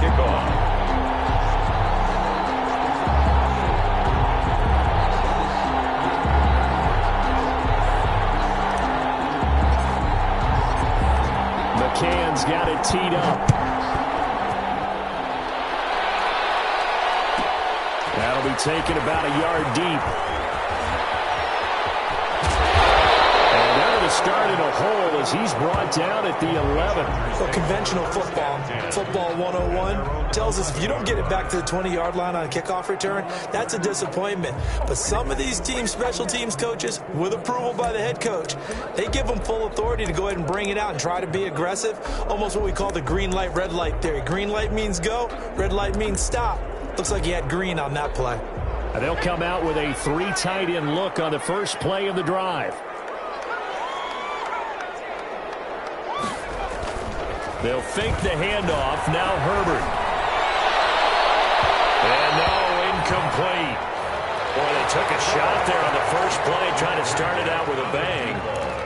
kickoff. McCann's got it teed up. That'll be taken about a yard deep. And they're going to start in a hole as he's brought down at the 11. Well, conventional football 101, tells us if you don't get it back to the 20-yard line on a kickoff return, that's a disappointment. But some of these teams, special teams coaches, with approval by the head coach, they give them full authority to go ahead and bring it out and try to be aggressive, almost what we call the green light, red light theory. Green light means go, red light means stop. Looks like he had green on that play. And they'll come out with a 3 tight end look on the first play of the drive. They'll fake the handoff. Now Herbert. And no, incomplete. Boy, they took a shot there on the first play, trying to start it out with a bang.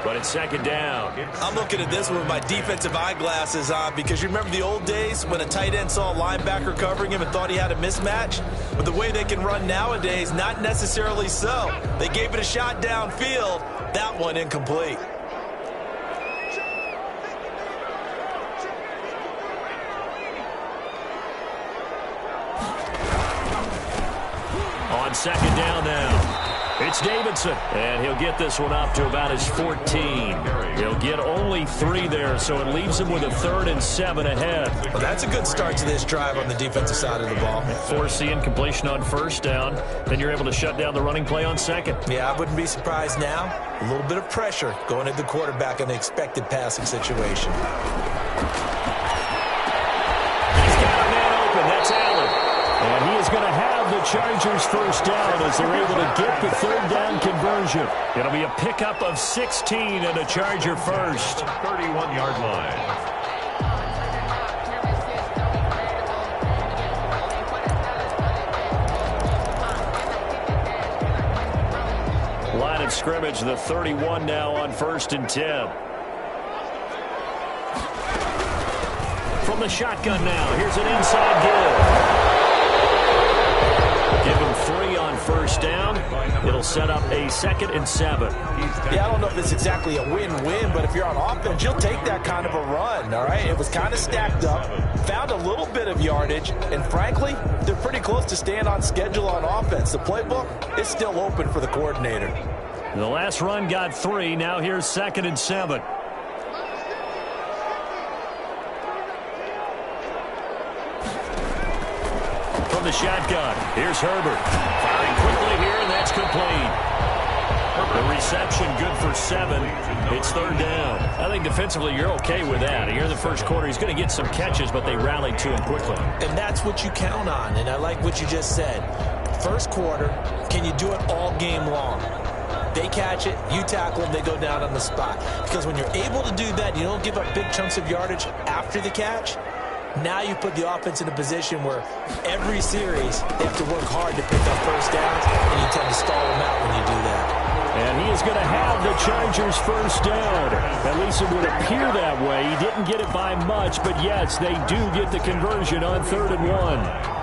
But it's second down. I'm looking at this one with my defensive eyeglasses on because you remember the old days when a tight end saw a linebacker covering him and thought he had a mismatch? But the way they can run nowadays, not necessarily so. They gave it a shot downfield. That one incomplete. On second down now. It's Davidson, and he'll get this one up to about his 14. He'll get only 3 there, so it leaves him with a 3rd and 7 ahead. Well, that's a good start to this drive on the defensive side of the ball. Force incompletion on first down. Then you're able to shut down the running play on second. Yeah, I wouldn't be surprised now. A little bit of pressure going at the quarterback in the expected passing situation. He's got a man open. That's Allen. And he is going to have the Chargers first down as they're able to get the 3rd down conversion. It'll be a pickup of 16 and a Charger first. 31-yard line. Line of scrimmage, the 31 now on 1st and 10. From the shotgun now, here's an inside give. Give him 3 on first down. It'll set up a 2nd and 7. Yeah, I don't know if it's exactly a win-win, but if you're on offense, you'll take that kind of a run, all right? It was kind of stacked up, found a little bit of yardage, and frankly, they're pretty close to staying on schedule on offense. The playbook is still open for the coordinator. The last run got 3. Now here's 2nd and 7. The shotgun. Here's Herbert. Firing quickly here, and that's complete. The reception good for 7. It's 3rd down. I think defensively you're okay with that. Here in the first quarter, he's going to get some catches, but they rallied to him quickly. And that's what you count on, and I like what you just said. First quarter, can you do it all game long? They catch it, you tackle them, they go down on the spot. Because when you're able to do that, you don't give up big chunks of yardage after the catch. Now you put the offense in a position where every series they have to work hard to pick up first downs, and you tend to stall them out when you do that. And he is going to have the Chargers first down. At least it would appear that way. He didn't get it by much, but yes, they do get the conversion on 3rd and 1.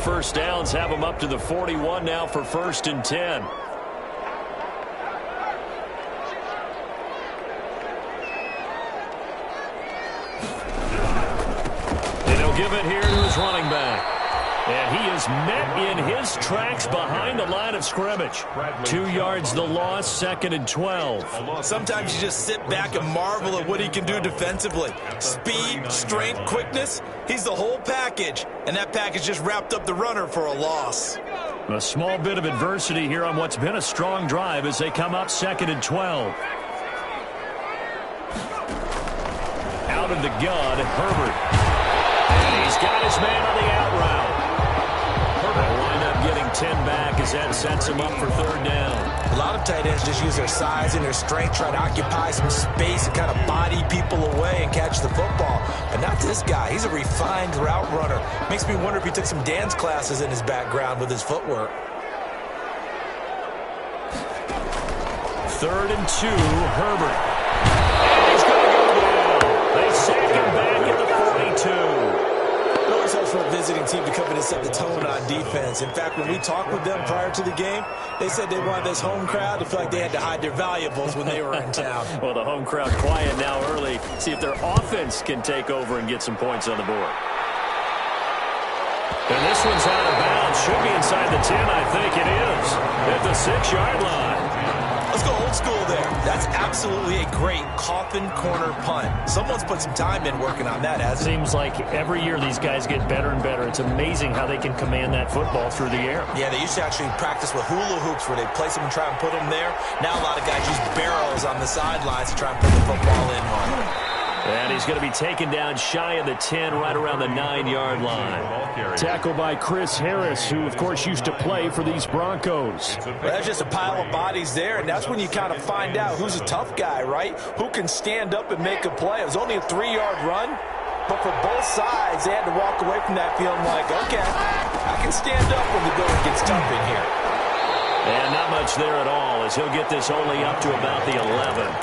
First downs have them up to the 41 now for 1st and 10. And he'll give it here to his running back. And he is met in his tracks behind the line of scrimmage. 2 yards the loss, 2nd and 12. Sometimes you just sit back and marvel at what he can do defensively. Speed, strength, quickness, he's the whole package. And that package just wrapped up the runner for a loss. A small bit of adversity here on what's been a strong drive as they come up 2nd and 12. Out of the gun, Herbert. And he's got his man on the out route. They'll wind up getting 10 back as that sets him up for 3rd down. A lot of tight ends just use their size and their strength, try to occupy some space and kind of body people away and catch the football. But not this guy. He's a refined route runner. Makes me wonder if he took some dance classes in his background with his footwork. 3rd and 2, Herbert. And he's going to go down. They sack him back at the 42. It always helps for a visiting team to come in and set the tone on defense. In fact, when we talked with them prior to the game, they said they wanted this home crowd to feel like they had to hide their valuables when they were in town. Well, the home crowd quiet now early. See if their offense can take over and get some points on the board. And this one's out of bounds. Should be inside the 10, I think it is. At the 6-yard line. Let's go old school there. That's absolutely a great coffin corner punt. Someone's put some time in working on that, hasn't it? Seems like every year these guys get better and better. It's amazing how they can command that football through the air. Yeah, they used to actually practice with hula hoops where they place them and try and put them there. Now a lot of guys use barrels on the sidelines to try and put the football in one. And he's going to be taken down shy of the 10, right around the 9-yard line. Tackled by Chris Harris, who, of course, used to play for these Broncos. Well, that's just a pile of bodies there, and that's when you kind of find out who's a tough guy, right? Who can stand up and make a play. It was only a 3-yard run, but for both sides, they had to walk away from that feeling like, okay, I can stand up when the going gets tough in here. And not much there at all, as he'll get this only up to about the 11.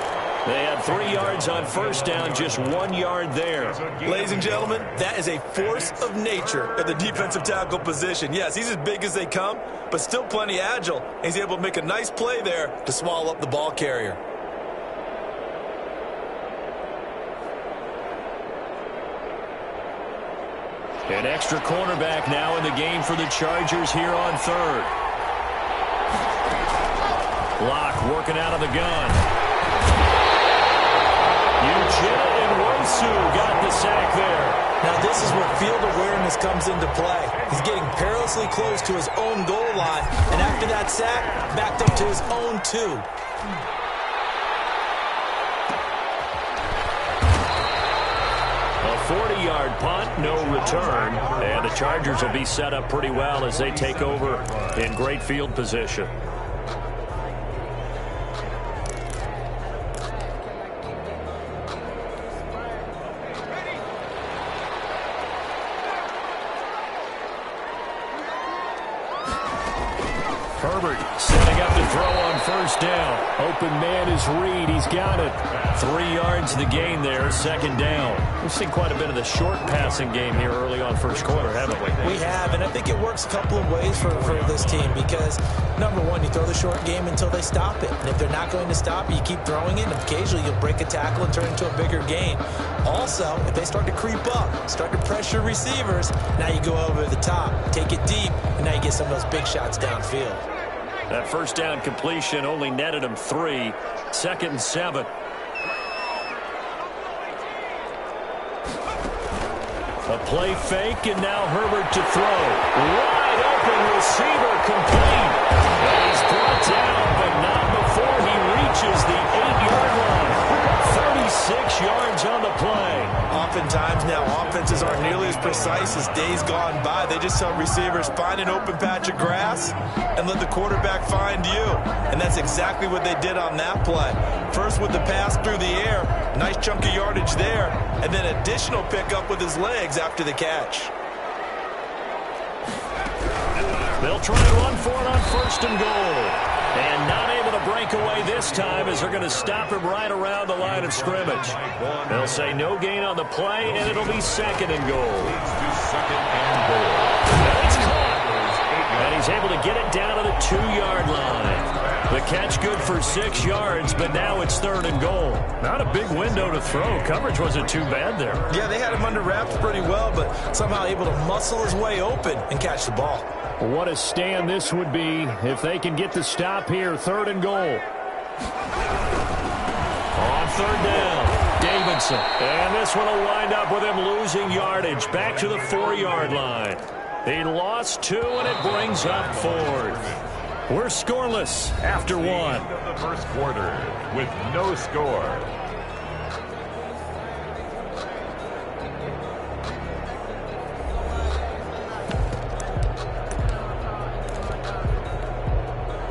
They had 3 yards on first down, just 1 yard there. Ladies and gentlemen, that is a force of nature at the defensive tackle position. Yes, he's as big as they come, but still plenty agile. He's able to make a nice play there to swallow up the ball carrier. An extra cornerback now in the game for the Chargers here on 3rd. Block working out of the gun. Got the sack there. Now this is where field awareness comes into play. He's getting perilously close to his own goal line, and after that sack, backed up to his own 2. A 40-yard punt, no return, and the Chargers will be set up pretty well as they take over in great field position. Herbert setting up to throw on first down. Open man is Reed. He's got it. 3 yards the gain there, 2nd down. We've seen quite a bit of the short passing game here early on first quarter, haven't we? We have, and I think it works a couple of ways for this team because, number one, you throw the short game until they stop it. And if they're not going to stop it, you keep throwing it, and occasionally you'll break a tackle and turn it into a bigger gain. Also, if they start to creep up, start to pressure receivers, now you go over the top, take it deep, and now you get some of those big shots downfield. That first down completion only netted him 3. 2nd and 7. A play fake, and now Herbert to throw. Wide open receiver complete. And he's brought down, but not before he reaches the 8-yard line. 36 yards on the play. Oftentimes now, offenses aren't nearly as precise as days gone by. They just tell receivers, find an open patch of grass and let the quarterback find you. And that's exactly what they did on that play. First with the pass through the air, nice chunk of yardage there, and then additional pickup with his legs after the catch. They'll try to run for it on 1st and goal. And not able to break away this time as they're going to stop him right around the line of scrimmage. They'll say no gain on the play, and it'll be 2nd and goal. And it's caught. And he's able to get it down to the 2-yard line. The catch good for 6 yards, but now it's 3rd and goal. Not a big window to throw. Coverage wasn't too bad there. Yeah, they had him under wraps pretty well, but somehow able to muscle his way open and catch the ball. What a stand this would be if they can get the stop here. 3rd and goal. On 3rd down, Davidson. And this one will wind up with him losing yardage. Back to the 4-yard line. He lost 2, and it brings up 4th. We're scoreless after 1. The first quarter with no score.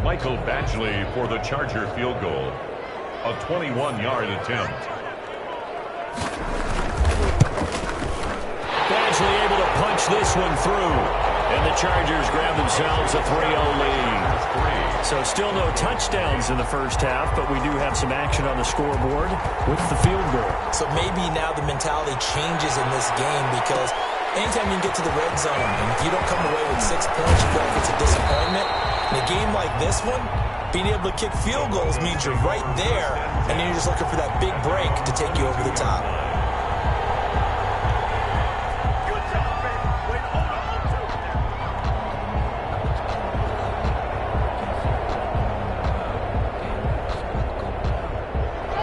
Mike Michael Badgley for the Charger field goal. A 21-yard attempt. Badgley able to punch this one through. And the Chargers grab themselves a 3-0 lead. So still no touchdowns in the first half, but we do have some action on the scoreboard with the field goal. So maybe now the mentality changes in this game, because anytime you get to the red zone, and if you don't come away with 6 points, you feel like it's a disappointment. In a game like this one, being able to kick field goals means you're right there, and then you're just looking for that big break to take you over the top.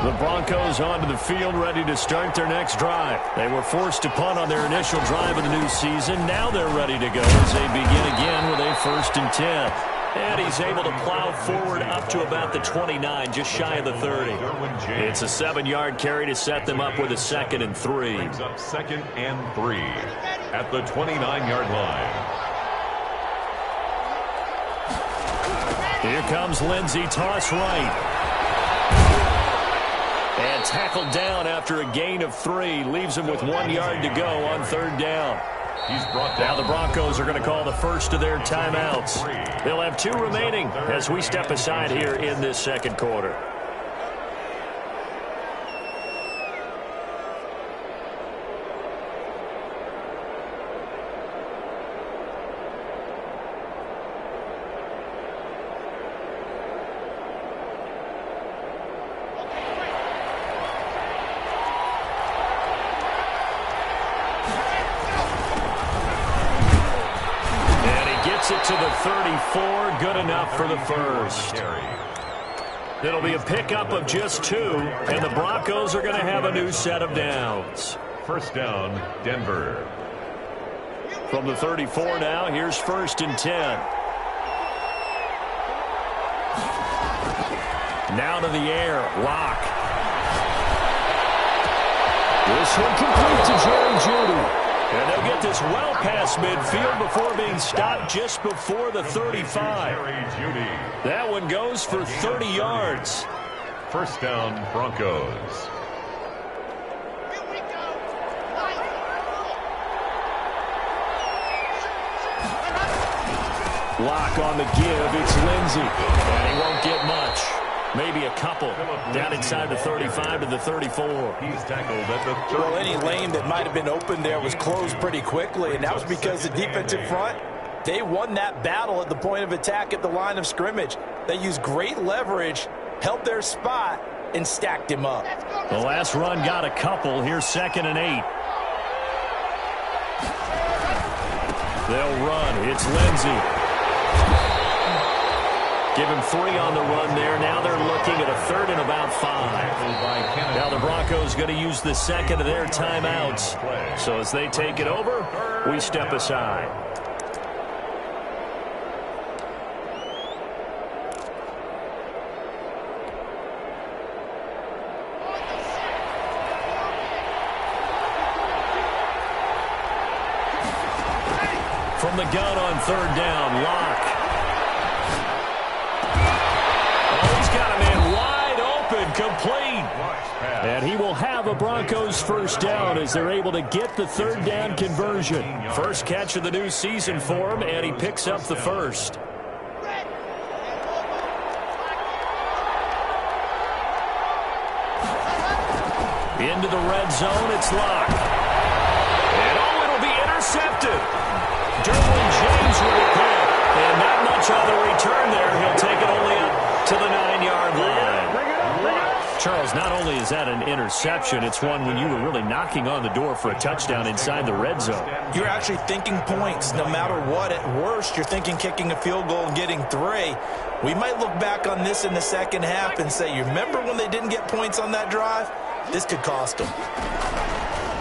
The Broncos onto the field, ready to start their next drive. They were forced to punt on their initial drive of the new season. Now they're ready to go as they begin again with a 1st and 10. And he's able to plow forward up to about the 29, just shy of the 30. It's a 7-yard carry to set them up with a 2nd and 3. Brings up 2nd and 3 at the 29-yard line. Here comes Lindsey, toss right. And tackled down after a gain of 3. Leaves him with 1 yard to go on 3rd down. He's brought down. Now the Broncos are going to call the first of their timeouts. They'll have 2 remaining as we step aside here in this 2nd quarter. It to the 34, good enough for the first. It'll be a pickup of just 2, and the Broncos are going to have a new set of downs. 1st down, Denver. From the 34 now, here's 1st and 10. Now to the air, Locke. This one complete to Jerry Jeudy. And they'll get this well past midfield before being stopped just before the 35. That one goes for 30 yards. 1st down, Broncos. Lock on the give. It's Lindsey. And he won't get much. Maybe a couple. Down inside the 35 to the 34. He's tackled at the 30. Well, any lane that might have been open there was closed pretty quickly, and that was because the defensive front, they won that battle at the point of attack at the line of scrimmage. They used great leverage, held their spot, and stacked him up. The last run got a couple. Here's 2nd and 8. They'll run. It's Lindsey. Give him 3 on the run there. Now they're looking at a 3rd and about 5. Now the Broncos going to use the 2nd of their timeouts. So as they take it over, we step aside. From the gun on 3rd down, Locke. Complete. And he will have a Broncos 1st down as they're able to get the 3rd down conversion. First catch of the new season for him, and he picks up the 1st. Into the red zone, it's Locke. And it'll be intercepted. Derwin James with a pick. And not much on the return there. He'll take it only up to the 9-yard line. Charles, not only is that an interception, it's one when you were really knocking on the door for a touchdown inside the red zone. You're actually thinking points no matter what. At worst, you're thinking kicking a field goal and getting 3. We might look back on this in the 2nd half and say, you remember when they didn't get points on that drive? This could cost them.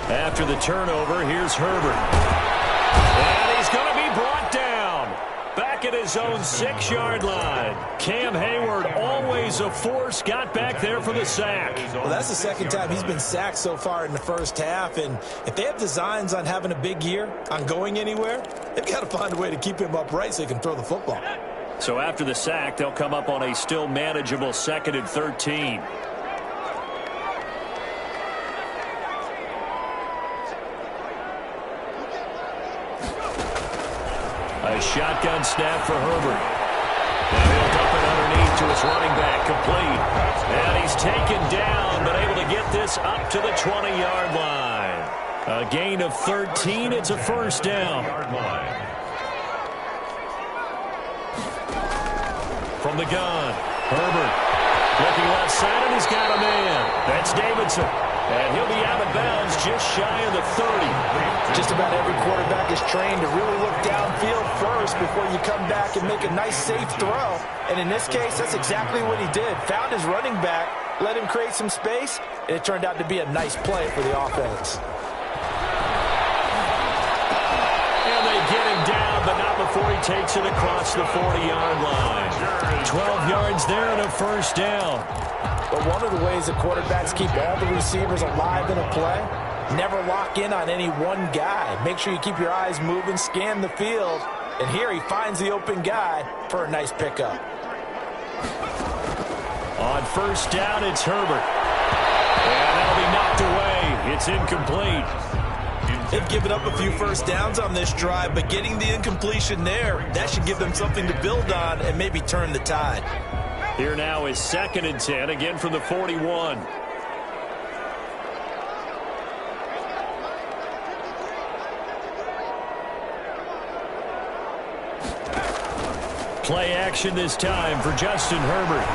After the turnover, here's Herbert. And he's going to be brought down. Back at his own 6-yard line. Cam Hayward, always a force, got back there for the sack. Well, that's the 2nd time he's been sacked so far in the first half. And if they have designs on having a big year, on going anywhere, they've got to find a way to keep him upright so he can throw the football. So after the sack, they'll come up on a still manageable 2nd and 13. A shotgun snap for Herbert. Now he'll dump it underneath to his running back, complete. And he's taken down, but able to get this up to the 20-yard line. A gain of 13. It's a first down. From the gun, Herbert looking left side, and he's got a man. That's Davidson. And he'll be out of bounds just shy of the 30. Just about every quarterback is trained to really look downfield first before you come back and make a nice, safe throw. And in this case, that's exactly what he did. Found his running back, let him create some space, and it turned out to be a nice play for the offense. And they get him down, but not before he takes it across the 40-yard line. 12 yards there and a first down. But one of the ways that quarterbacks keep all the receivers alive in a play, never lock in on any one guy. Make sure you keep your eyes moving, scan the field. And here he finds the open guy for a nice pickup. On first down, it's Herbert. And that'll be knocked away. It's incomplete. They've given up a few first downs on this drive, but getting the incompletion there, that should give them something to build on and maybe turn the tide. Here now is 2nd and 10, again from the 41. Play action this time for Justin Herbert.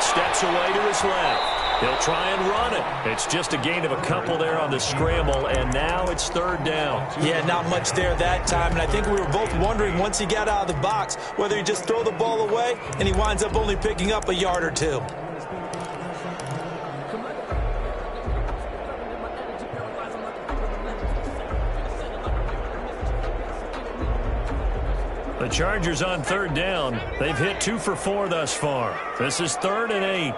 Steps away to his left. He'll try and run it. It's just a gain of a couple there on the scramble, and now it's 3rd down. Yeah, not much there that time, and I think we were both wondering once he got out of the box whether he just throw the ball away, and he winds up only picking up a yard or two. The Chargers on 3rd down. They've hit 2 for 4 thus far. This is 3rd and 8.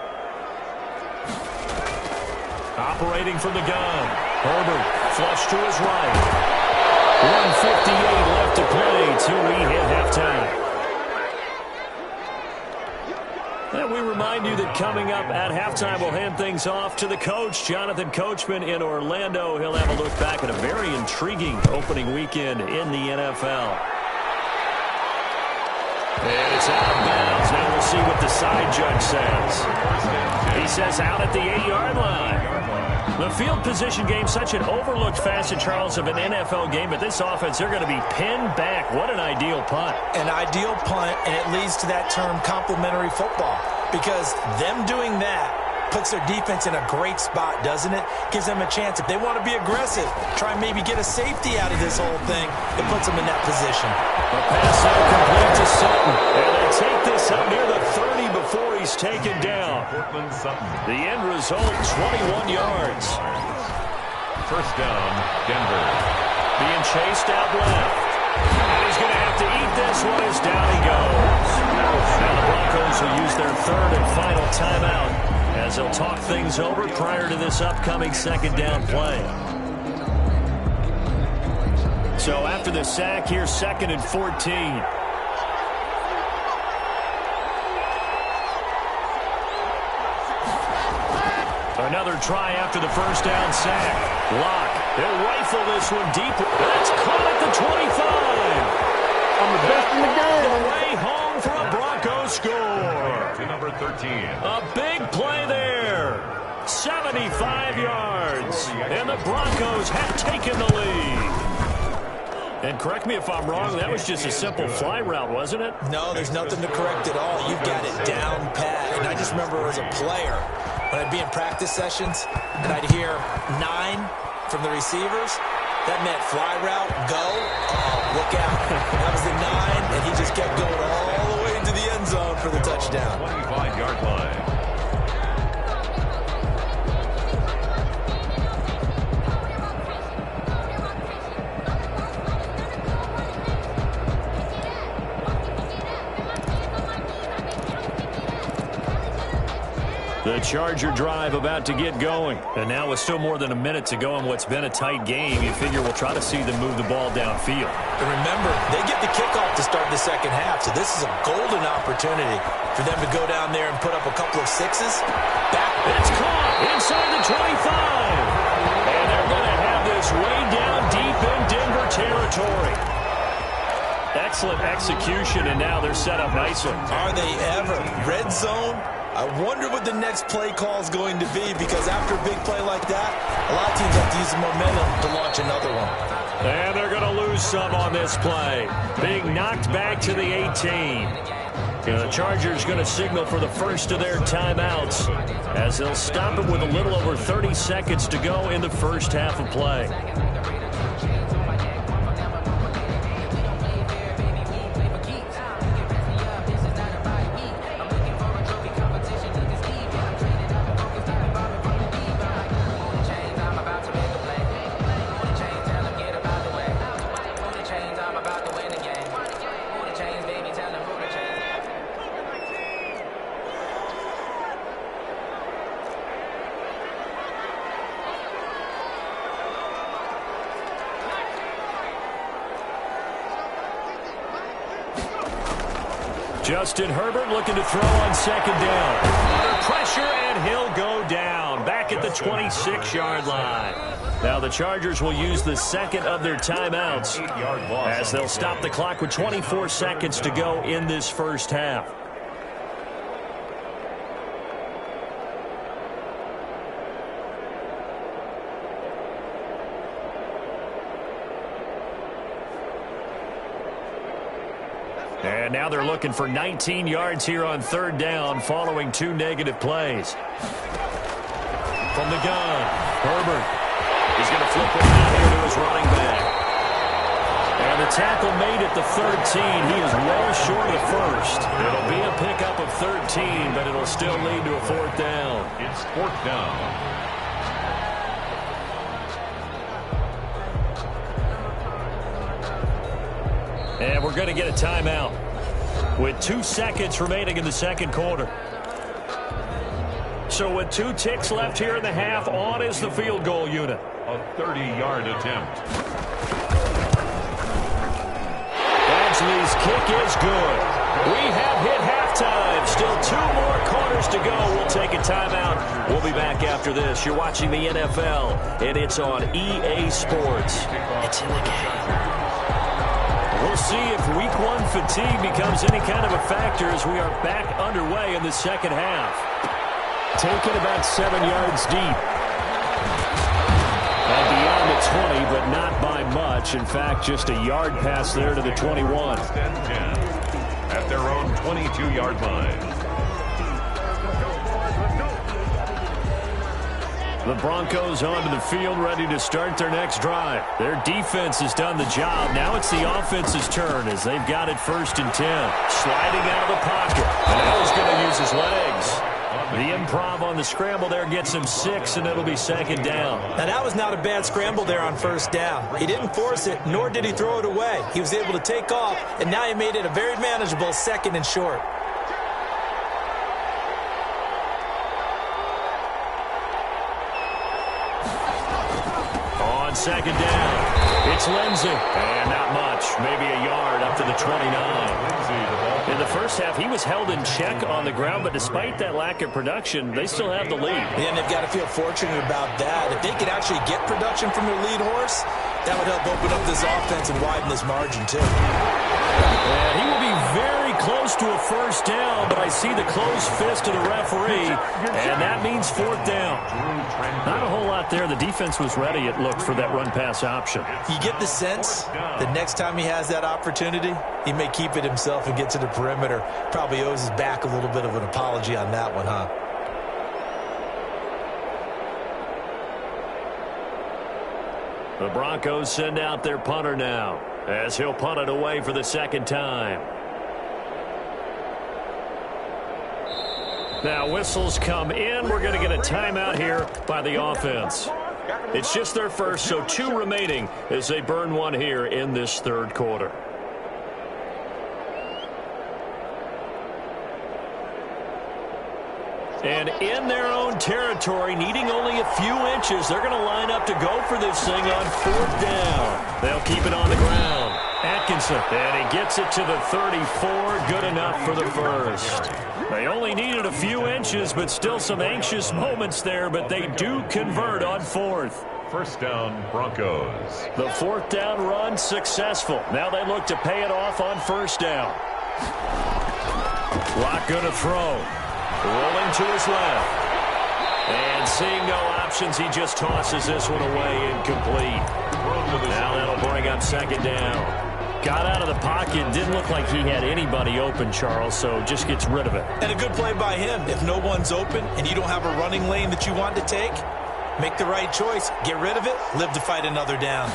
Operating from the gun. Herbert flush to his right. 1:58 left to play till we hit halftime. And we remind you that coming up at halftime, we'll hand things off to the coach, Jonathan Coachman in Orlando. He'll have a look back at a very intriguing opening weekend in the NFL. And it's out of bounds. Now we'll see what the side judge says. He says out at the 8-yard line. The field position game, such an overlooked facet, Charles, of an NFL game, but this offense, they're going to be pinned back. What an ideal punt. An ideal punt, and it leads to that term complementary football, because them doing that puts their defense in a great spot, doesn't it? Gives them a chance. If they want to be aggressive, try and maybe get a safety out of this whole thing, it puts them in that position. A pass out complete to Sutton, and they take this up near the 30 before he's taken down. The end result, 21 yards. First down, Denver. Being chased out left. And he's going to have to eat this one as down he goes. Now the Broncos will use their 3rd and final timeout as they'll talk things over prior to this upcoming 2nd down play. So after the sack, here's 2nd and 14. Another try after the first down sack. Lock. They'll rifle this one deep. That's caught at the 25. I'm the best in the game. The way home for a Broncos score. To number 13. A big play there. 75 yards. And the Broncos have taken the lead. And correct me if I'm wrong, that was just a simple fly route, wasn't it? No, there's nothing to correct at all. You've got it down pat. And I just remember as a player, when I'd be in practice sessions and I'd hear 9 from the receivers, that meant fly route, go, look out. That was the 9, and he just kept going all the way into the end zone for the touchdown. 25-yard line. The Charger drive about to get going. And now with still more than a minute to go in what's been a tight game, you figure we'll try to see them move the ball downfield. And remember, they get the kickoff to start the second half, so this is a golden opportunity for them to go down there and put up a couple of sixes. It's caught inside the 25. And they're going to have this way down deep in Denver territory. Excellent execution, and now they're set up nicely. Are they ever? Red zone? I wonder what the next play call is going to be, because after a big play like that, a lot of teams have to use the momentum to launch another one. And they're going to lose some on this play. Being knocked back to the 18. The Chargers going to signal for the first of their timeouts as they'll stop it with a little over 30 seconds to go in the first half of play. Justin Herbert looking to throw on second down. Under pressure, and he'll go down. Back at the 26-yard line. Now the Chargers will use the second of their timeouts as they'll stop the clock with 24 seconds to go in this first half. And now they're looking for 19 yards here on third down following 2 negative plays. From the gun, Herbert. He's going to flip it out here to his running back. And the tackle made at the 13. He is well short of the first. It'll be a pickup of 13, but it'll still lead to a fourth down. It's fourth down. And we're going to get a timeout with 2 seconds remaining in the second quarter. So with 2 ticks left here in the half, on is the field goal unit. A 30-yard attempt. Badgley's kick is good. We have hit halftime. Still 2 more quarters to go. We'll take a timeout. We'll be back after this. You're watching the NFL, and it's on EA Sports. It's in the game. We'll see if Week 1 fatigue becomes any kind of a factor as we are back underway in the second half. Taken about 7 yards deep. And beyond the 20, but not by much. In fact, just a yard pass there to the 21. At their own 22-yard line. The Broncos onto the field, ready to start their next drive. Their defense has done the job. Now it's the offense's turn as they've got it 1st and 10. Sliding out of the pocket. And now he's going to use his legs. The improv on the scramble there gets him 6, and it'll be second down. Now, that was not a bad scramble there on first down. He didn't force it, nor did he throw it away. He was able to take off, and now he made it a very manageable 2nd and short. On second down, it's Lindsey. And not much, maybe a yard up to the 29. In the first half, he was held in check on the ground, but despite that lack of production, they still have the lead. And they've got to feel fortunate about that. If they could actually get production from their lead horse, that would help open up this offense and widen this margin, too. And he will be very close to a first down, but I see the closed fist of the referee, and that means fourth down. Not a whole lot there. The defense was ready, it looked, for that run-pass option. You get the sense that next time he has that opportunity, he may keep it himself and get to the perimeter. Probably owes his back a little bit of an apology on that one, huh? The Broncos send out their punter now as he'll punt it away for the second time. Now whistles come in. We're going to get a timeout here by the offense. It's just their first, so 2 remaining as they burn 1 here in this third quarter. And in their own territory, needing only a few inches, they're going to line up to go for this thing on 4th down. They'll keep it on the ground. Atkinson, and he gets it to the 34. Good enough for the first. They only needed a few inches, but still some anxious moments there, but they do convert on 4th. First down, Broncos. The 4th down run successful. Now they look to pay it off on 1st down. Locke going to throw. Rolling to his left. And seeing no options, he just tosses this one away, incomplete. Now that'll bring up 2nd down. Got out of the pocket. Didn't look like he had anybody open, Charles, so just gets rid of it. And a good play by him. If no one's open and you don't have a running lane that you want to take, make the right choice. Get rid of it. Live to fight another down.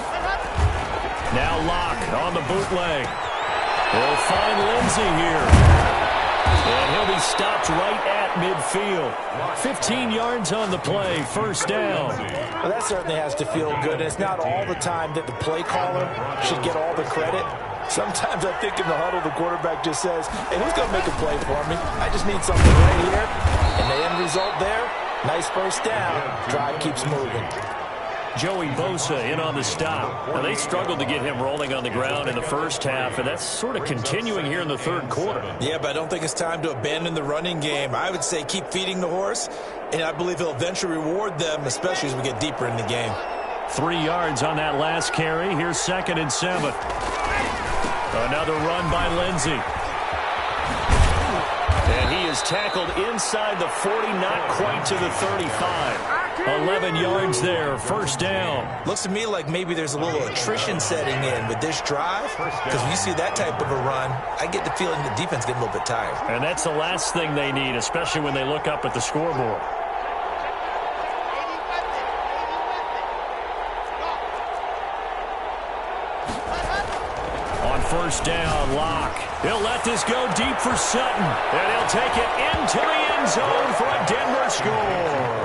Now Locke on the bootleg. They'll find Lindsey here. And he'll be stopped right at midfield. 15 yards on the play, 1st down. Well, that certainly has to feel good. It's not all the time that the play caller should get all the credit. Sometimes I think in the huddle, the quarterback just says, hey, who's going to make a play for me? I just need something right here. And the end result there, nice 1st down. Drive keeps moving. Joey Bosa in on the stop. Now, they struggled to get him rolling on the ground in the first half, and that's sort of continuing here in the 3rd quarter. Yeah, but I don't think it's time to abandon the running game. I would say keep feeding the horse, and I believe he'll eventually reward them, especially as we get deeper in the game. 3 yards on that last carry. Here's 2nd and 7. Another run by Lindsey. And he is tackled inside the 40, not quite to the 35. 11 yards there, 1st down. Looks to me like maybe there's a little attrition setting in with this drive, because when you see that type of a run, I get the feeling the defense getting a little bit tired. And that's the last thing they need, especially when they look up at the scoreboard. On 1st down, Locke. He'll let this go deep for Sutton. And he'll take it into the end zone for a Denver score.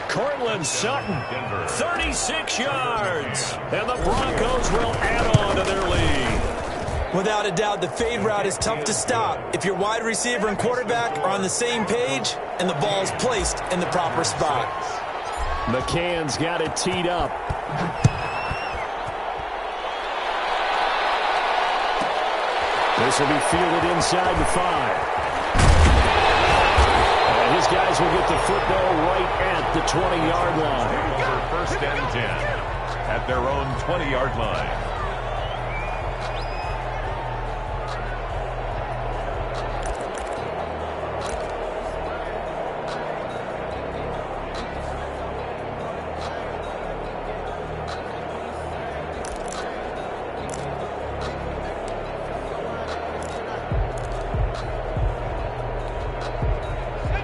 Cortland Sutton, 36 yards. And the Broncos will add on to their lead. Without a doubt, the fade route is tough to stop if your wide receiver and quarterback are on the same page and the ball is placed in the proper spot. McCann's got it teed up. This will be fielded inside the 5. And his guys will get the football right at the 20-yard line. 1st and 10 at their own 20-yard line.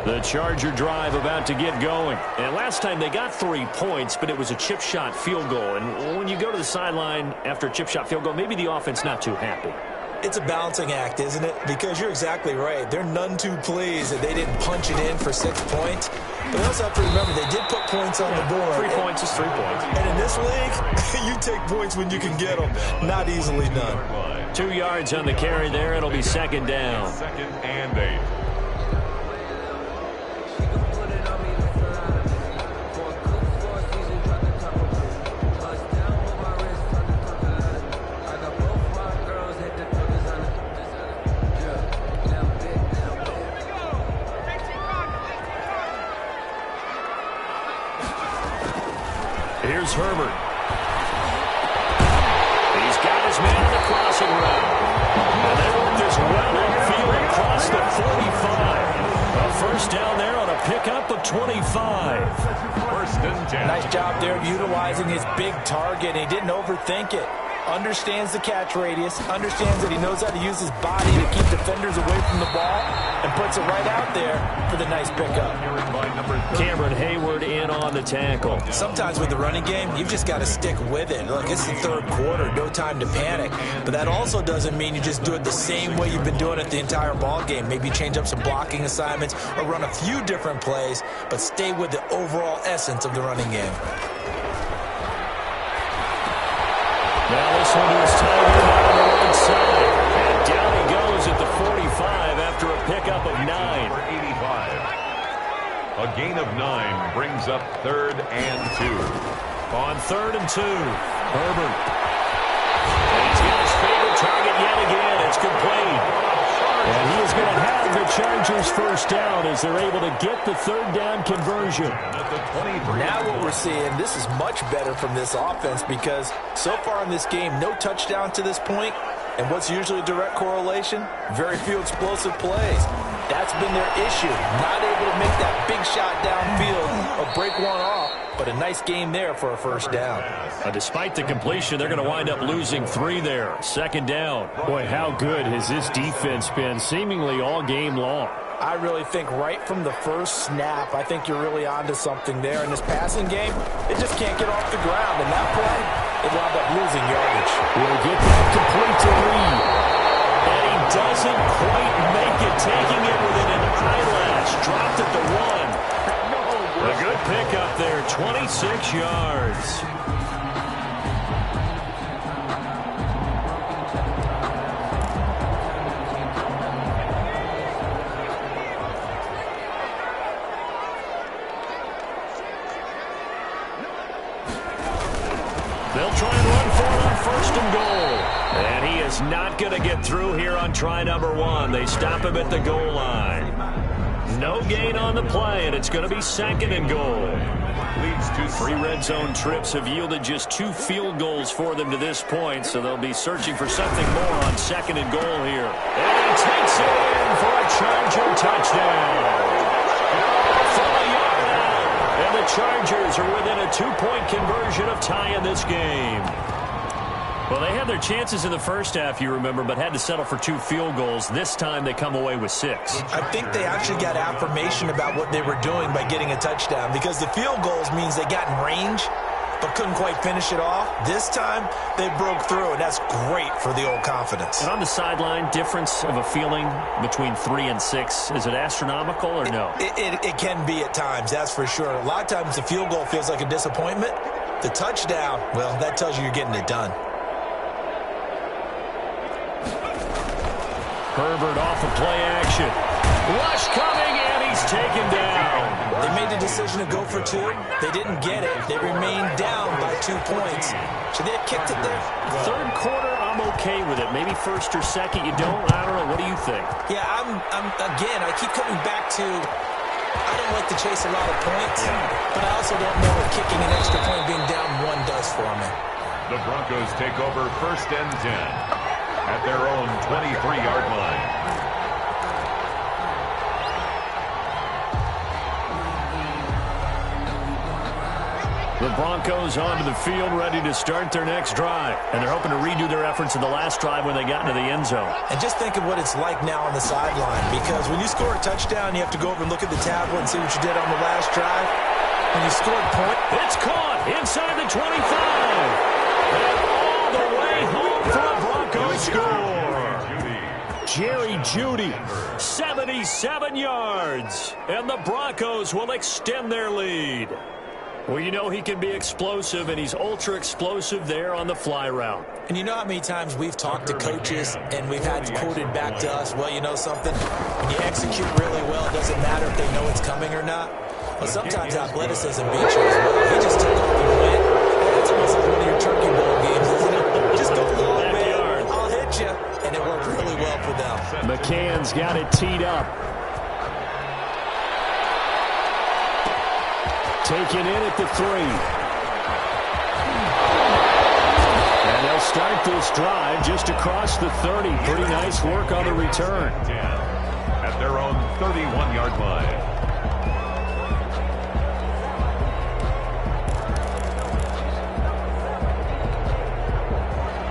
The Charger drive about to get going. And last time they got 3 points, but it was a chip shot field goal. And when you go to the sideline after a chip shot field goal, maybe the offense not too happy. It's a balancing act, isn't it? Because you're exactly right. They're none too pleased that they didn't punch it in for 6 points. But they also have to remember they did put points on the board. 3 points is 3 points. And in this league, you take points when you can get them. Not easily done. 2 yards on the carry there. It'll be 2nd down. 2nd and 8. Here's Herbert. He's got his man on the crossing route. And they work this well upfield across the 45. A 1st down there on a pickup of 25. 1st and 10. Nice job there utilizing his big target. He didn't overthink it. Understands the catch radius. Understands that he knows how to use his body to keep defenders away from the ball. And puts it right out there for the nice pickup. Cameron Hayward in on the tackle. Sometimes with the running game, you've just got to stick with it. Look, it's the 3rd quarter. No time to panic. But that also doesn't mean you just do it the same way you've been doing it the entire ball game. Maybe change up some blocking assignments or run a few different plays, but stay with the overall essence of the running game. Now this one is tight end on the right side. And down he goes at the 45 after a pickup of 9. A gain of 9 brings up 3rd and 2. On 3rd and 2, Herbert. And he's got his favorite target yet again. It's complete. And he is going to have the Chargers first down as they're able to get the 3rd down conversion. Now what we're seeing, this is much better from this offense because so far in this game, no touchdown to this point. And what's usually a direct correlation? Very few explosive plays. That's been their issue. Not able to make that big shot downfield or break one off, but a nice game there for a first down. Despite the completion, they're going to wind up losing 3 there. 2nd down. Boy, how good has this defense been seemingly all game long? I really think right from the first snap, I think you're really onto something there. In this passing game, it just can't get off the ground. And that play, it wound up losing yardage. We'll get that complete to Reed. And he doesn't quite make it, taking it within an eyelash. Dropped at the 1. A good pickup there, 26 yards. They'll try and run for it on 1st and goal. And he is not going to get through here on try number 1. They stop him at the goal line. No gain on the play, and it's going to be 2nd and goal. Leads to 3 red zone trips have yielded just 2 field goals for them to this point, so they'll be searching for something more on 2nd and goal here. And he takes it in for a Charger touchdown. And the Chargers are within a 2-point conversion of tying this game. Well, they had their chances in the first half, you remember, but had to settle for 2 field goals. This time they come away with 6. I think they actually got affirmation about what they were doing by getting a touchdown because the field goals means they got in range but couldn't quite finish it off. This time, they broke through, and that's great for the old confidence. And on the sideline, difference of a feeling between 3 and 6, is it astronomical or no? It can be at times, that's for sure. A lot of times the field goal feels like a disappointment. The touchdown, well, that tells you you're getting it done. Herbert off of play action. Rush coming, and he's taken down. They made the decision to go for 2. They didn't get it. They remained down by 2 points. Should they have kicked it there? 3rd quarter, I'm okay with it. Maybe 1st or 2nd, you don't? I don't know. What do you think? Yeah, again, I keep coming back to I don't like to chase a lot of points, but I also don't know what kicking an extra point being down 1 does for me. The Broncos take over 1st and 10 at their own 23-yard line. The Broncos onto the field, ready to start their next drive. And they're hoping to redo their efforts in the last drive when they got into the end zone. And just think of what it's like now on the sideline, because when you score a touchdown, you have to go over and look at the tablet and see what you did on the last drive. When you scored a point, it's caught inside the 25. And all the way home for a Broncos score. Jerry Jeudy, 77 yards. And the Broncos will extend their lead. Well, you know he can be explosive, and he's ultra-explosive there on the fly route. And you know how many times we've talked to coaches and we've had quoted back to us, well, you know something? When you execute really well, it doesn't matter if they know it's coming or not. But sometimes athleticism beats you as well. He just took off and went. That's almost like one of your turkey bowl games, isn't it? Just go long, man. I'll hit you. And it worked really well for them. McCann's got it teed up. Taken in at the 3. And they'll start this drive just across the 30. Pretty nice work on the return. At their own 31-yard line.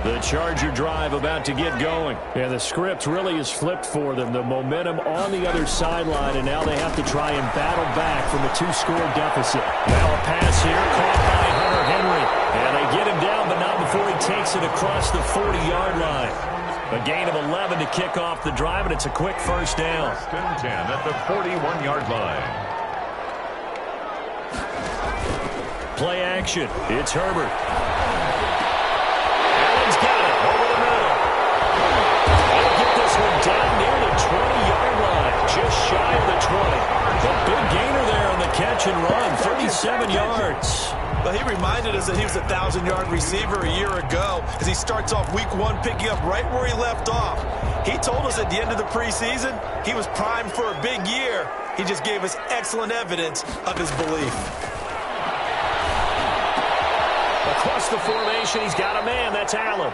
The Charger drive about to get going. Yeah, the script really is flipped for them. The momentum on the other sideline, and now they have to try and battle back from a 2-score deficit. Now a pass here caught by Hunter Henry. And they get him down, but not before he takes it across the 40-yard line. A gain of 11 to kick off the drive, and it's a quick first down. 10 at the 41-yard line. Play action. It's Herbert. Allen's got it over the middle. He'll get this one down near the 20-yard line, just shy of the 20. A big gainer there on the catch and run, 37 yards. Well, he reminded us that he was a 1,000-yard receiver a year ago as he starts off week 1 picking up right where he left off. He told us at the end of the preseason he was primed for a big year. He just gave us excellent evidence of his belief. Across the formation, he's got a man. That's Allen.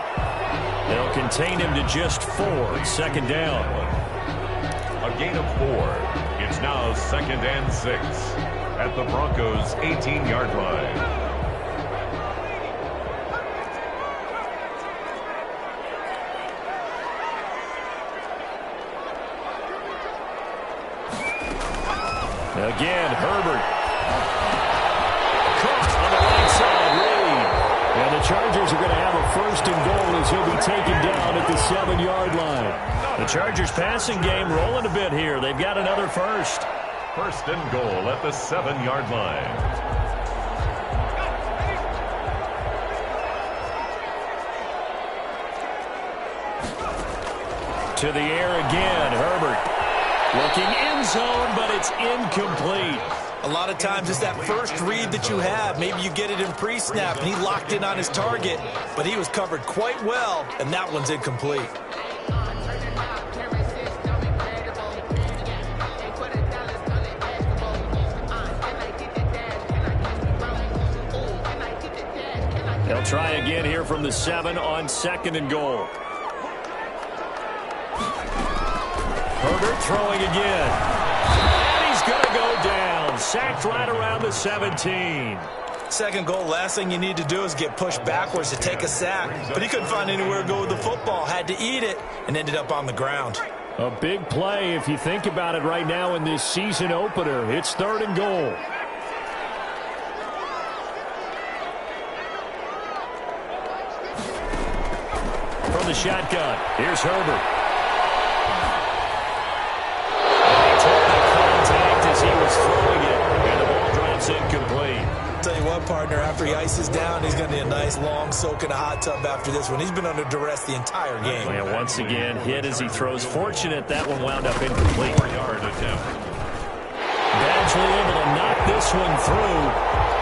They'll contain him to just 4. Second down. A gain of 4. It's now 2nd and 6 at the Broncos' 18-yard line. Again, Herbert. Caught on the right side, Reed. And the Chargers are going to have a 1st and goal as he'll be taken down at the 7-yard line. The Chargers passing game rolling a bit here. They've got another 1st. 1st and goal at the 7-yard line. To the air again, Herbert. Looking end zone, but it's incomplete. A lot of times it's that first read that you have. Maybe you get it in pre-snap, and he locked in on his target, but he was covered quite well, and that one's incomplete. They'll try again here from the 7 on 2nd and goal. Herbert throwing again. And he's going to go down. Sacked right around the 17. 2nd goal, last thing you need to do is get pushed backwards to take a sack. But he couldn't find anywhere to go with the football. Had to eat it and ended up on the ground. A big play if you think about it right now in this season opener. It's 3rd and goal. From the shotgun, here's Herbert. As he was throwing it, and the ball drops incomplete. Tell you what, partner, after he ices down, he's going to need a nice long soak in a hot tub after this one. He's been under duress the entire game. And once again, hit as he throws. Fortunate that one wound up incomplete. 4-yard attempt. Badgley able to knock this one through,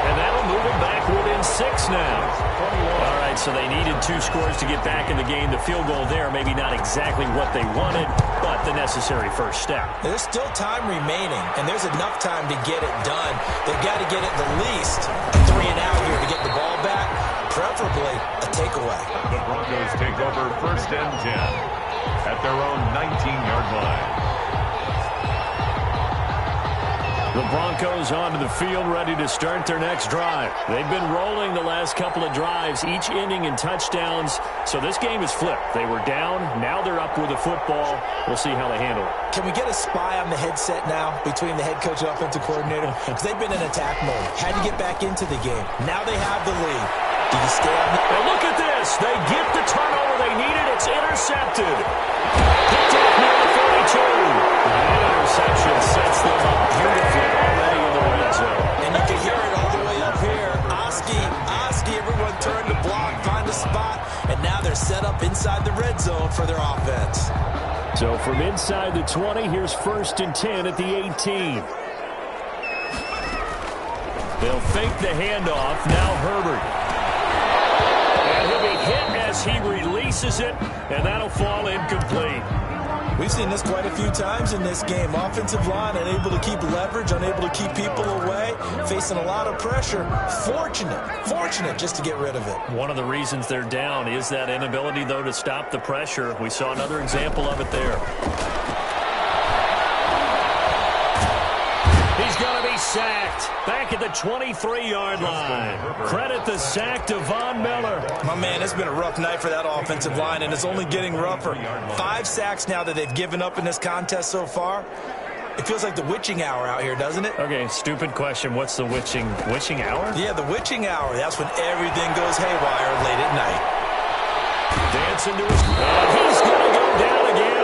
and that'll move him back within 6 now. All right, so they needed 2 scores to get back in the game. The field goal there, maybe not exactly what they wanted, but the necessary first step. There's still time remaining, and there's enough time to get it done. They've got to get at the least a 3 and out here to get the ball back, preferably a takeaway. The Broncos take over 1st and 10 at their own 19-yard line. The Broncos onto the field, ready to start their next drive. They've been rolling the last couple of drives, each ending in touchdowns. So this game is flipped. They were down. Now they're up with the football. We'll see how they handle it. Can we get a spy on the headset now between the head coach and offensive coordinator? Because they've been in attack mode. Had to get back into the game. Now they have the lead. Do you stay on the... And look at this. They get the turnover they needed. It's intercepted. Picked off near the 42. That interception sets them up beautifully already in the red zone. And you can hear it all the way up here. Oski, everyone turned to block, find a spot, and now they're set up inside the red zone for their offense. So from inside the 20, here's 1st and 10 at the 18. They'll fake the handoff. Now Herbert. And he'll be hit as he releases it, and that'll fall incomplete. We've seen this quite a few times in this game. Offensive line unable to keep leverage, unable to keep people away, facing a lot of pressure. Fortunate just to get rid of it. One of the reasons they're down is that inability, though, to stop the pressure. We saw another example of it there. He's going to be sacked back at the 23-yard line. Credit the sack to Von Miller. My man, it's been a rough night for that offensive line, and it's only getting rougher. 5 sacks now that they've given up in this contest so far. It feels like the witching hour out here, doesn't it? Okay, stupid question. What's the witching hour? Yeah, the witching hour. That's when everything goes haywire late at night. Dancing to his... he's going to go down again.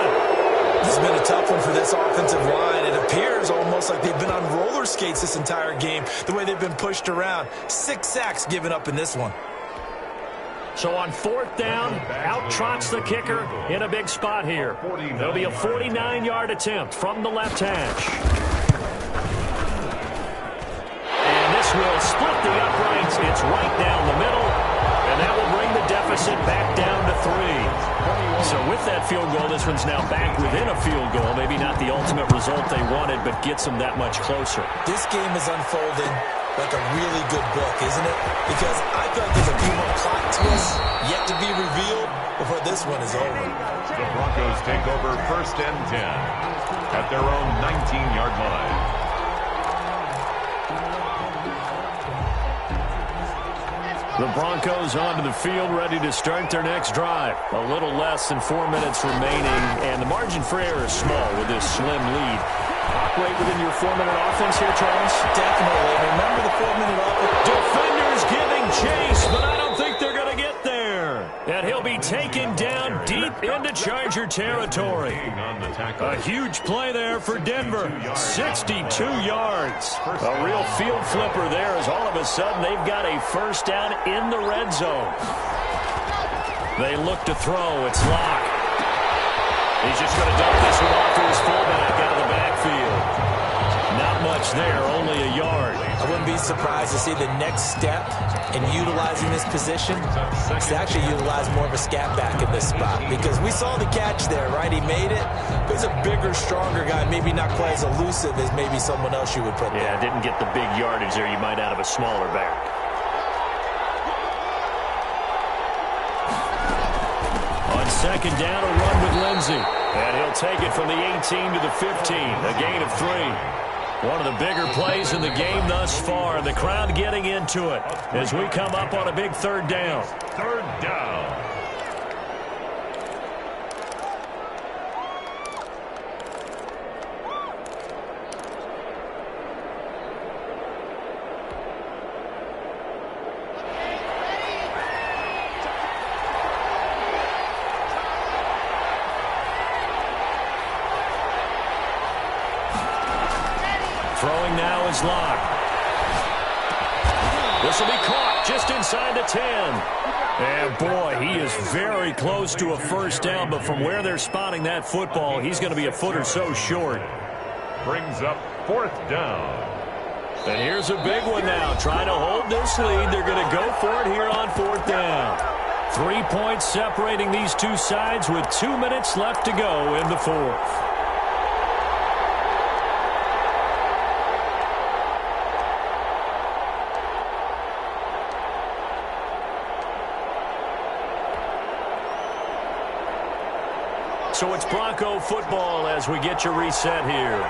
This has been a tough one for this offensive line. It appears almost like they've been on roller skates this entire game, the way they've been pushed around. 6 sacks given up in this one. So on 4th down, out trots the kicker in a big spot here. There'll be a 49-yard attempt from the left hash. will split the uprights. It's right down the middle, and that will bring the deficit back down to 3. So with that field goal, this one's now back within a field goal. Maybe not the ultimate result they wanted, but gets them that much closer. This game is unfolding like a really good book, isn't it? Because I feel like there's a few more plot twists yet to be revealed before this one is over. The Broncos take over 1st and 10 at their own 19-yard line. The Broncos onto the field, ready to start their next drive. A little less than 4 minutes remaining, and the margin for error is small with this slim lead. Operate within your 4-minute offense here, Charles? Definitely. Remember the 4-minute offense. Defenders giving chase, but I don't think they're going to get there. And he'll be taken down deep into Charger territory. A huge play there for Denver. 62 yards. A real field flipper there as all of a sudden they've got a first down in the red zone. They look to throw. It's Locke. He's just going to dump this one off to his fullback out of the backfield. Not much there, only a yard. I wouldn't be surprised to see the next step in utilizing this position is to actually utilize more of a scat back in this spot. Because we saw the catch there, right? He made it. But he's a bigger, stronger guy, maybe not quite as elusive as maybe someone else you would put there. Yeah, didn't get the big yardage there you might out of a smaller back. On second down, a run with Lindsey. And he'll take it from the 18 to the 15, a gain of 3. One of the bigger plays in the game thus far. The crowd getting into it as we come up on a big 3rd down. 3rd down. Throwing now is Locke. This will be caught just inside the 10. And boy, he is very close to a first down, but from where they're spotting that football, he's going to be a foot or so short. Brings up 4th down. And here's a big one now. Trying to hold this lead. They're going to go for it here on 4th down. 3 points separating these two sides with 2 minutes left to go in the 4th. So it's Bronco football as we get you reset here.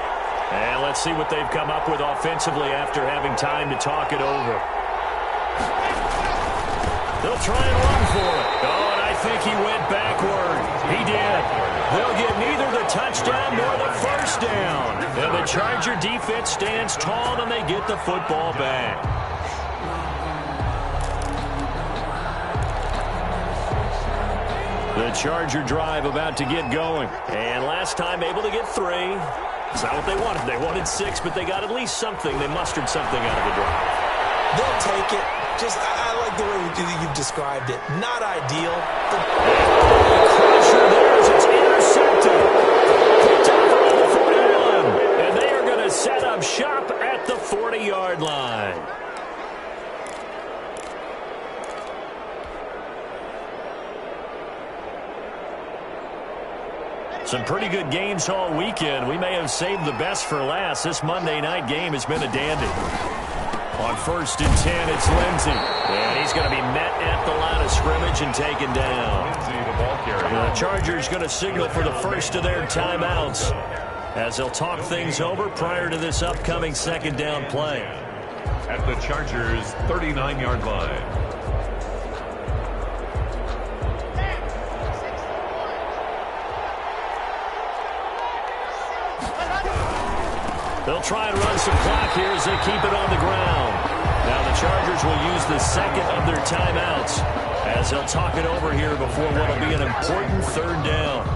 And let's see what they've come up with offensively after having time to talk it over. They'll try and run for it. Oh, and I think he went backward. He did. They'll get neither the touchdown nor the first down. And the Charger defense stands tall and they get the football back. The Charger drive about to get going. And last time able to get 3. It's not what they wanted. They wanted 6, but they got at least something. They mustered something out of the drive. They'll take it. Just, I like the way you've described it. Not ideal. But pressure there as it's intercepted. Picked up around the 41. And they are going to set up shop at the 40-yard line. Some pretty good games all weekend. We may have saved the best for last. This Monday night game has been a dandy. On 1st and 10, it's Lindsey. And he's going to be met at the line of scrimmage and taken down. The Chargers going to signal for the first of their timeouts as they'll talk things over prior to this upcoming 2nd down play. At the Chargers' 39-yard line. They'll try and run some clock here as they keep it on the ground. Now the Chargers will use the 2nd of their timeouts as they'll talk it over here before what will be an important 3rd down.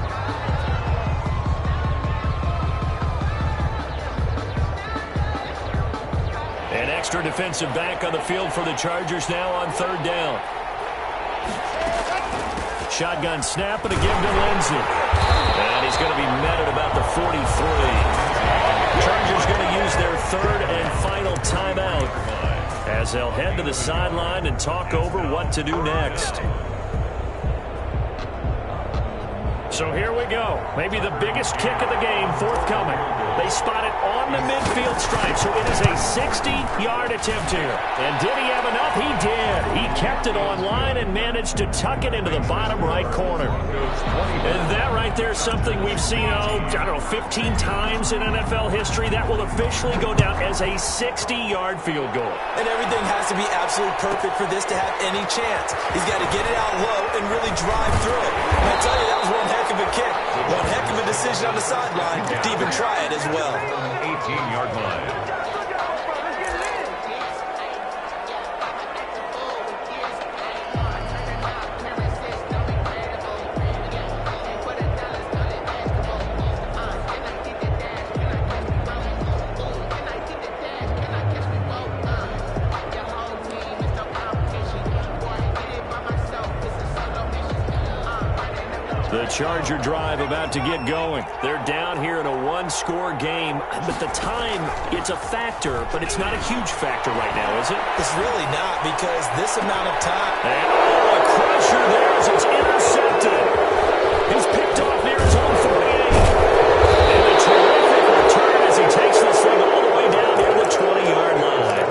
An extra defensive back on the field for the Chargers now on 3rd down. Shotgun snap and a give to Lindsey. And he's going to be met at about the 43. Chargers going to use their 3rd and final timeout as they'll head to the sideline and talk over what to do next. So here we go. Maybe the biggest kick of the game forthcoming. They spot it on the midfield stripe, so it is a 60-yard attempt here. And did he have enough? He did. He kept it on line and managed to tuck it into the bottom right corner. And that right there is something we've seen, 15 times in NFL history. That will officially go down as a 60-yard field goal. And everything has to be absolutely perfect for this to have any chance. He's got to get it out low and really drive through it. And I tell you, that was one heck of a kick. One heck of a decision on the sideline to even try it as well. 18-yard line. The Charger drive about to get going. They're down here in a one-score game, but the time, it's a factor, but it's not a huge factor right now, is it? It's really not, because this amount of time. And, a crusher there as it's intercepted. He's picked off near his own 48. And a terrific return as he takes this thing all the way down near the 20-yard line.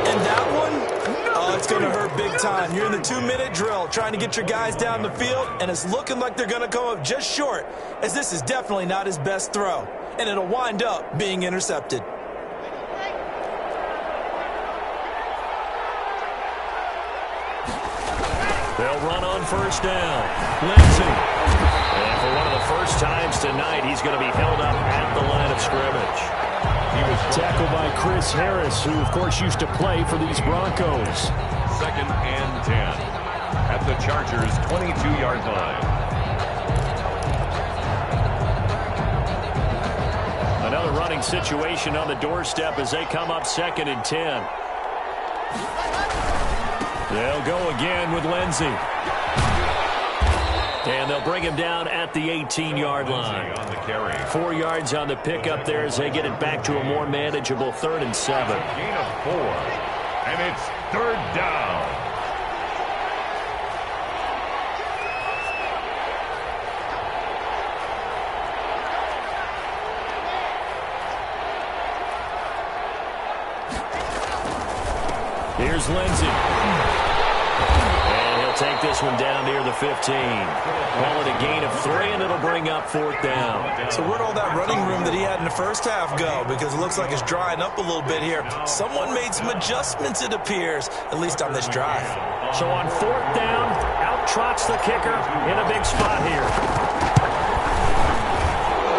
And that one, it's going to hurt big time. You're in the 2-minute drill trying to get your guys down the field, and it's looking like they're going to come up just short, as this is definitely not his best throw. And it'll wind up being intercepted. They'll run on first down. Lindsey. And for one of the first times tonight, he's going to be held up at the line of scrimmage. He was tackled by Chris Harris, who, of course, used to play for these Broncos. 2nd and 10 at the Chargers' 22-yard line. Another running situation on the doorstep as they come up 2nd and 10. They'll go again with Lindsey. And they'll bring him down at the 18-yard line. On the carry. 4 yards on the pickup there as they get it back to a more manageable 3rd and 7. Gain of 4. And it's 3rd down. Here's Lindsey. And he'll take this one down near the 15. Call it a gain of 3, and it'll bring up 4th down. So where'd all that running room that he had in the first half go? Because it looks like it's drying up a little bit here. Someone made some adjustments, it appears, at least on this drive. So on 4th down, out trots the kicker in a big spot here.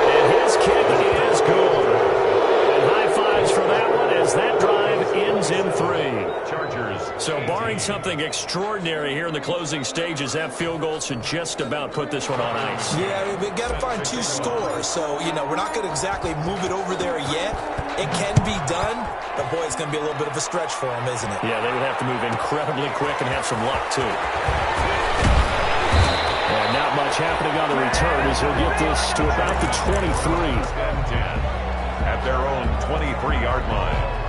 And his kick is good. And high fives for that one as that drive ends in 3. Chargers. So barring something extraordinary here in the closing stages, that field goal should just about put this one on ice. Yeah, we've got to find 2 scores. So, we're not going to exactly move it over there yet. It can be done, but, boy, it's going to be a little bit of a stretch for them, isn't it? Yeah, they would have to move incredibly quick and have some luck, too. And not much happening on the return as he'll get this to about the 23. 10 at their own 23-yard line.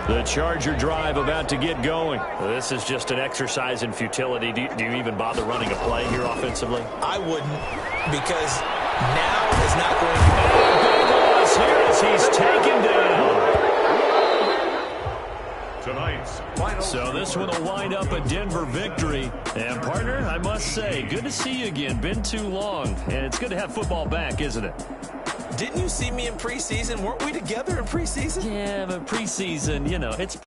The Charger drive about to get going. This is just an exercise in futility. Do you even bother running a play here offensively? I wouldn't, because now is not going to be. Big loss here as he's taken down. Tonight's final. So this one will wind up a Denver victory. And, partner, I must say, good to see you again. Been too long. And it's good to have football back, isn't it? Didn't you see me in preseason? Weren't we together in preseason? Yeah, but preseason, it's